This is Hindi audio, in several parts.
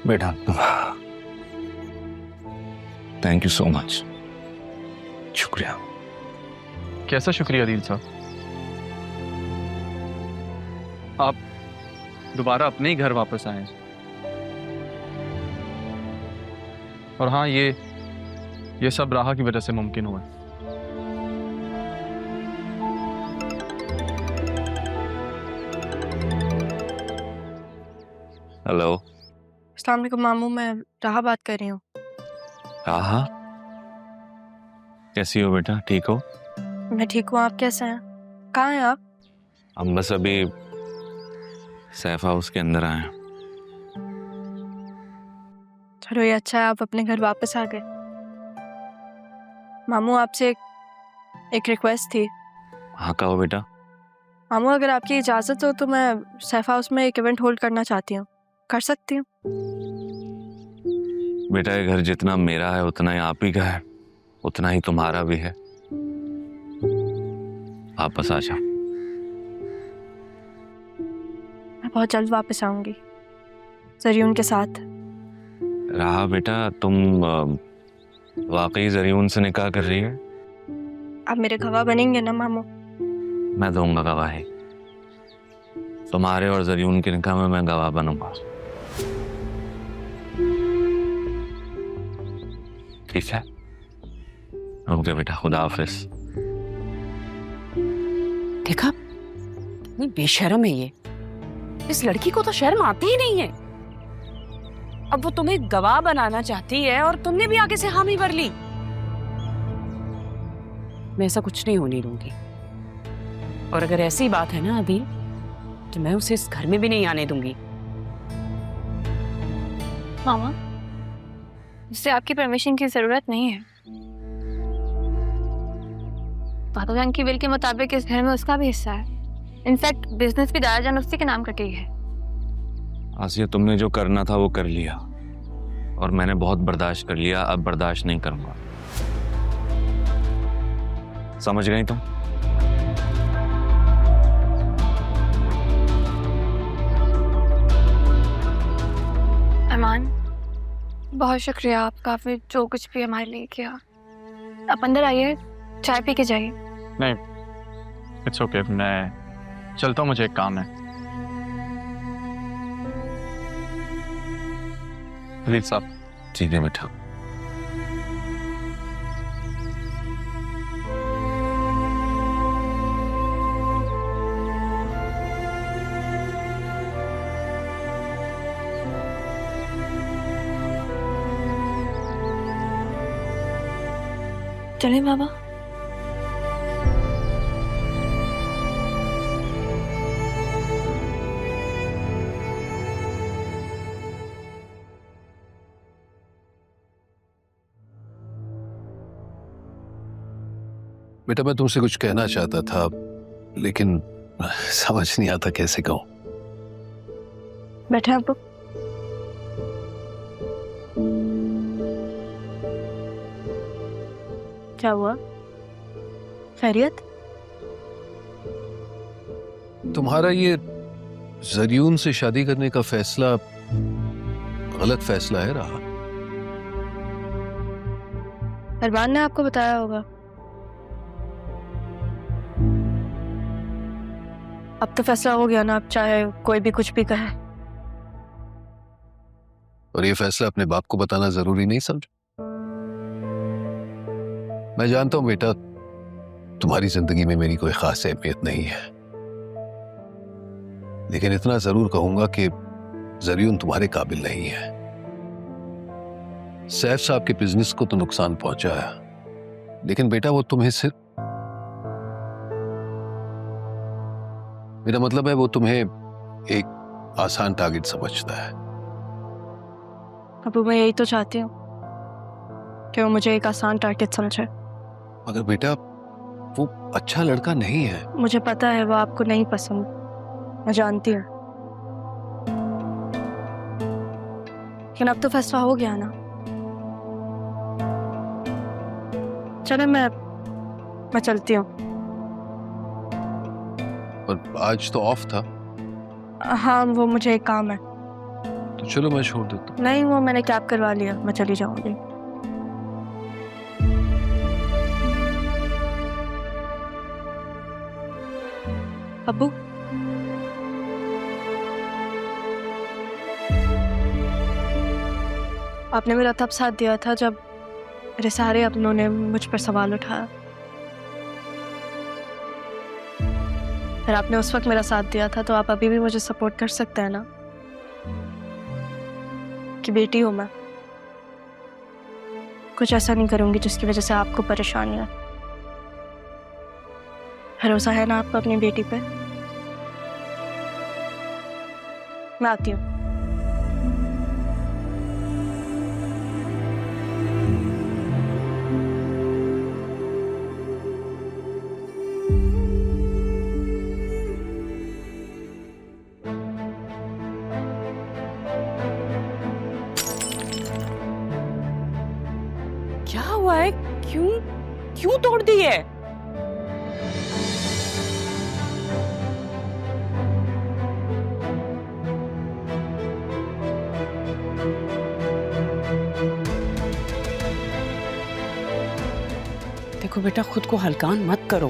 बेटा थैंक यू सो मच, शुक्रिया। कैसा शुक्रिया दिल साहब, आप दोबारा अपने ही घर वापस आए। और हाँ, ये सब राहा की वजह से मुमकिन हुआ। हेलो। अस्सलाम वालेकुम मामू, मैं राहा बात कर रही हूँ। राहा, कैसी हो बेटा, ठीक हो? मैं ठीक हूँ, आप कैसे हैं? कहाँ हैं आप? हम बस अभी सैफ हाउस के अंदर आए हैं। चलो ये अच्छा है, आप अपने घर वापस आ गए। मामू आपसे एक रिक्वेस्ट थी। हाँ कहो बेटा। मामू अगर आपकी इजाज़त हो तो मैं सैफ हाउस में एक इवेंट होल्ड करना चाहती हूँ, कर सकती हूँ? बेटा ये घर जितना मेरा है उतना ही आप ही का है, उतना ही तुम्हारा भी है। वापस आ जाओ। मैं बहुत जल्द वापस आऊंगी ज़रियून के साथ। राहा बेटा, तुम वाकई ज़रियून से निकाह कर रही है? आप मेरे गवाह बनेंगे ना मामू? मैं दूंगा गवाही। तुम्हारे और ज़रियून के निकाह में मैं गवाह बनूंगा। ठीक है? ओके बेटा, खुदा हाफिज। देखा, इतनी बेशर्म है ये। इस लड़की को तो शर्म आती ही नहीं है। अब वो तुम्हें गवाह बनाना चाहती है और तुमने भी आगे से हामी भर ली। मैं ऐसा कुछ नहीं होने दूंगी। और अगर ऐसी बात है ना अभी, तो मैं उसे इस घर में भी नहीं आने दूंगी। मामा, इससे आपकी परमिशन की जरूरत नहीं है। पापा जान की विल के मुताबिक इस घर में उसका भी हिस्सा है। इनफैक्ट बिजनेस भी दादा जान उसी के नाम करके ही है। आसिया, तुमने जो करना था वो कर लिया और मैंने बहुत बर्दाश्त कर लिया, अब बर्दाश्त नहीं करूंगा। समझ गई तुम? अमान, बहुत शुक्रिया आपका, फिर जो कुछ भी हमारे लिए किया। आप अंदर आइए, चाय पी के जाइए। नहीं, इट्स ओके, मैं चलता हूँ, मुझे एक काम है। दिल साहब। ठीक है बेटा। चलें बाबा? बेटा मैं तुमसे कुछ कहना चाहता था, लेकिन समझ नहीं आता कैसे कहूं। बैठे आप। क्या हुआ? खैरियत? तुम्हारा ये ज़रियून से शादी करने का फैसला गलत फैसला है राहा। अरबान ने आपको बताया होगा। अब तो फैसला हो गया ना, अब चाहे कोई भी कुछ भी कहे। और ये फैसला अपने बाप को बताना जरूरी नहीं समझा? मैं जानता हूं बेटा, तुम्हारी जिंदगी में मेरी कोई खास अहमियत नहीं है, लेकिन इतना जरूर कहूंगा कि ज़रियून तुम्हारे काबिल नहीं है। सैफ साहब के बिजनेस को तो नुकसान पहुंचा है, लेकिन बेटा वो तुम्हें सिर्फ, मेरा मतलब है वो तुम्हें एक आसान टारगेट समझता है। अब मैं यही तो चाहती हूँ कि वो मुझे एक आसान टारगेट समझे। मगर बेटा वो अच्छा लड़का नहीं है। मुझे पता है वो आपको नहीं पसंद, मैं जानती हूँ, लेकिन अब तो फैसला हो गया ना। चलो मैं चलती हूँ। और आज तो ऑफ था। हाँ, वो मुझे एक काम है। तो चलो मैं छोड़ देता हूँ। नहीं, वो मैंने कैब करवा लिया, मैं चली जाऊंगी। अब्बू, आपने मेरा तब साथ दिया था जब मेरे सारे अपनों ने मुझ पर सवाल उठाया। अगर आपने उस वक्त मेरा साथ दिया था तो आप अभी भी मुझे सपोर्ट कर सकते हैं ना, कि बेटी हूं मैं, कुछ ऐसा नहीं करूंगी जिसकी वजह से आपको परेशानी है। भरोसा है ना आपको अपनी बेटी पे? मैं आती हूँ। क्या हुआ है? क्यों क्यों तोड़ दी है? देखो बेटा, खुद को हल्कान मत करो।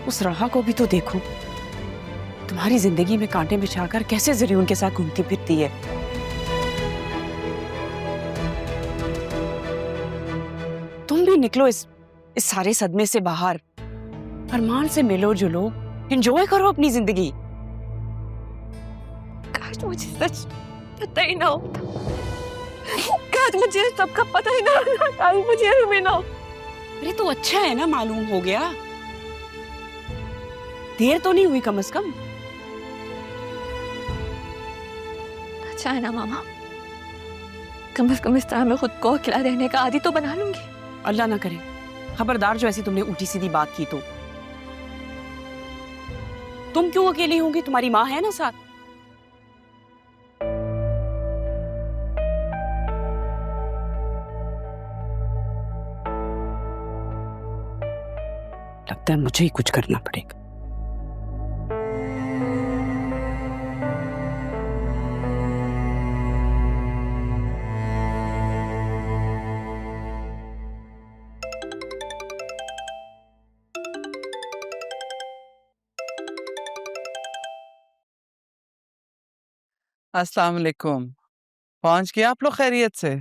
उस राहा को भी तो देखो, तुम्हारी जिंदगी में कांटे बिछाकर कैसे ज़रियुन के साथ घूमती फिरती है। तुम भी निकलो इस सारे सदमे से बाहर, अरमान से मिलो जुलो, एंजॉय करो अपनी जिंदगी। काश मुझे सच पता ही ना होता, काश मुझे सबका पता ही ना होता, काश मुझे हमें ना हो। अरे तो अच्छा है ना, मालूम हो गया, देर तो नहीं हुई कम से कम। अच्छा है ना मामा, कम से कम इस तरह मैं खुद को अकेला रहने का आदी तो बना लूंगी। अल्लाह ना करे, खबरदार जो ऐसी तुमने उल्टी सीधी बात की तो। तुम क्यों अकेली होंगी, तुम्हारी माँ है ना साथ। लगता है मुझे ही कुछ करना पड़ेगा। अस्सलाम वालेकुम। पहुंच गए आप लोग खैरियत से?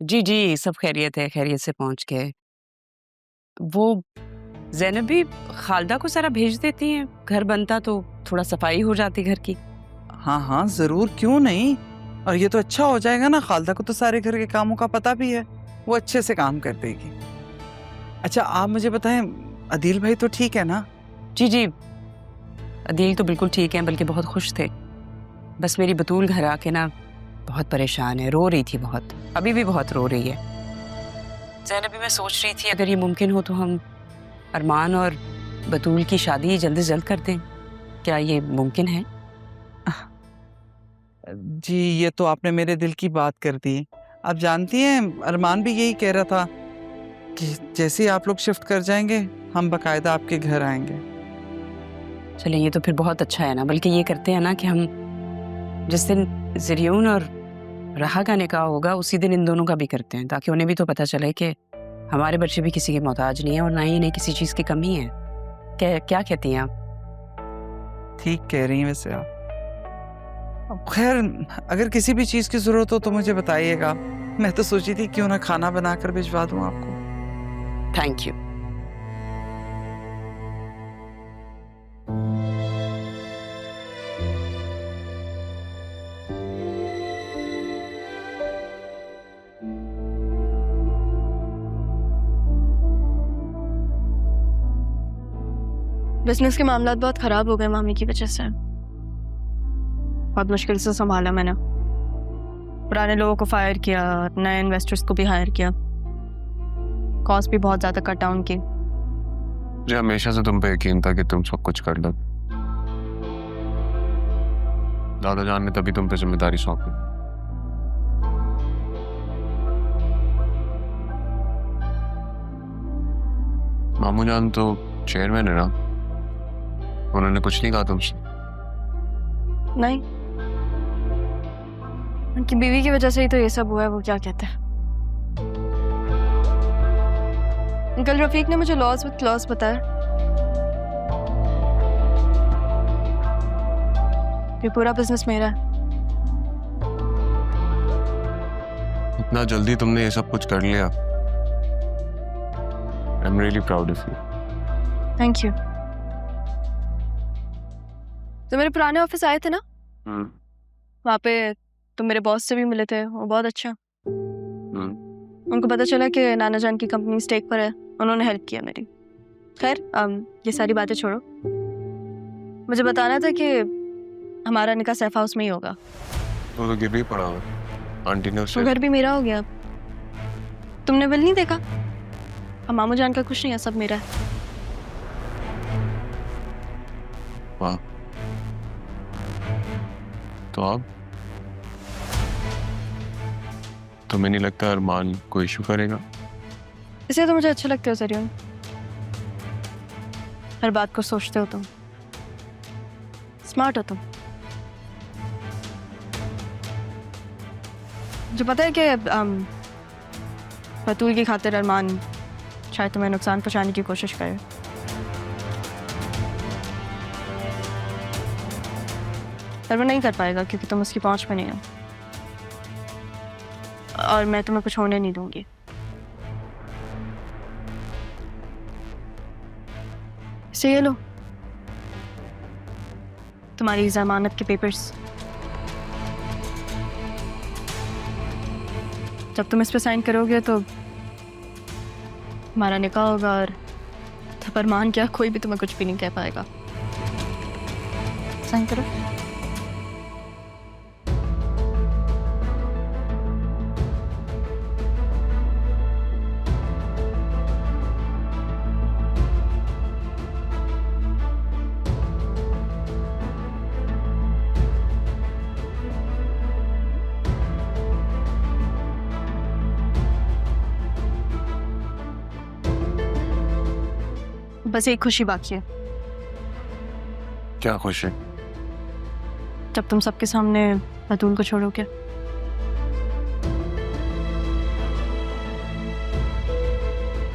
जी जी, सब खैरियत है, खैरियत से पहुंच गए। वो ज़ैनब भी खालदा को सारा भेज देती हैं, घर बनता तो थोड़ा सफाई हो जाती घर की। हाँ हाँ जरूर, क्यों नहीं। और ये तो अच्छा हो जाएगा ना, खालदा को तो सारे घर के कामों का पता भी है, वो अच्छे से काम कर देगी। अच्छा आप मुझे बताएं, अदील भाई तो ठीक है ना? जी जी, अदील तो बिल्कुल ठीक है, बल्कि बहुत खुश थे। बस मेरी बतूल घर आके ना बहुत परेशान है, रो रही थी बहुत, अभी भी बहुत रो रही है। ज़ैनब भी मैं सोच रही थी अगर ये मुमकिन हो तो हम अरमान और बतूल की शादी जल्द से जल्द कर दें। क्या ये मुमकिन है? जी ये तो आपने मेरे दिल की बात कर दी। आप जानती हैं अरमान भी यही कह रहा था कि जैसे ही आप लोग शिफ्ट कर जाएंगे हम बाकायदा आपके घर आएंगे। चलिए ये तो फिर बहुत अच्छा है ना, बल्कि ये करते हैं ना कि हम जिस दिन ज़रियुन और राहा का निकाह होगा उसी दिन इन दोनों का भी करते हैं, ताकि उन्हें भी तो पता चले कि हमारे बच्चे भी किसी के मोहताज नहीं है और ना ही इन्हें किसी चीज़ की कमी है। क्या कहती हैं आप? ठीक कह रही हैं वैसे आप। अब खैर अगर किसी भी चीज़ की ज़रूरत हो तो मुझे बताइएगा। मैं तो सोची थी क्यों ना खाना बनाकर भिजवा दूं आपको। Thank you. बिजनेस के मामलात बहुत खराब हो गए मामी की वजह से, बहुत मुश्किल से संभाला मैंने। पुराने लोगों को फायर किया, नए इन्वेस्टर्स को भी हायर किया, कॉस्ट भी बहुत ज्यादा कट डाउन की। मुझे हमेशा से तुम पे यकीन था कि तुम सब कुछ कर लो। दादा जान ने तभी तुम पे जिम्मेदारी सौंपी। मामू जान तो चेयरमैन है ना, उन्होंने कुछ नहीं कहा तुमसे? नहीं, उनकी बीवी की वजह से ही तो ये सब हुआ है। वो क्या कहते हैं, अंकल रफीक ने मुझे लॉस विद क्लॉज बताया। ये पूरा बिजनेस मेरा है। इतना जल्दी तुमने ये सब कुछ कर लिया। I am really proud of you. Thank you. तो मेरे पुराने ऑफिस आए थे ना, वहाँ पे तुम मेरे बॉस से भी मिले थे, वो बहुत अच्छा। उनको पता चला कि नाना जान की कंपनी स्टेक पर है, उन्होंने हेल्प किया मेरी। खैर ये सारी बातें छोड़ो, मुझे बताना था कि हमारा निकाह सैफ हाउस में ही होगा। वो तो गिर भी पड़ा हुआ, आंटी ने वो उसे। घर भी मेरा हो गया। तुमने बिल नहीं देखा? अब मामू जान का कुछ नहीं है, सब मेरा है। वाह, तो अब तुम्हें नहीं लगता अरमान कोई इशू करेगा? इसलिए तो मुझे अच्छा लगता है जरियन, हर बात को सोचते हो तुम, स्मार्ट हो तुम। जो पता है कि बतूल की खातिर अरमान शायद तुम्हें नुकसान पहुंचाने की कोशिश करे, पर वो नहीं कर पाएगा क्योंकि तुम उसकी पहुंच में नहीं हो, और मैं तुम्हें कुछ होने नहीं दूंगी। इसे ये लो, तुम्हारी जमानत के पेपर्स। जब तुम इस पे साइन करोगे तो हमारा निकाह होगा, और तब अरमान क्या, कोई भी तुम्हें कुछ भी नहीं कह पाएगा। साइन करो। बस एक खुशी बाकी है। क्या खुश है? जब तुम सबके सामने बतूल को छोड़ोगे।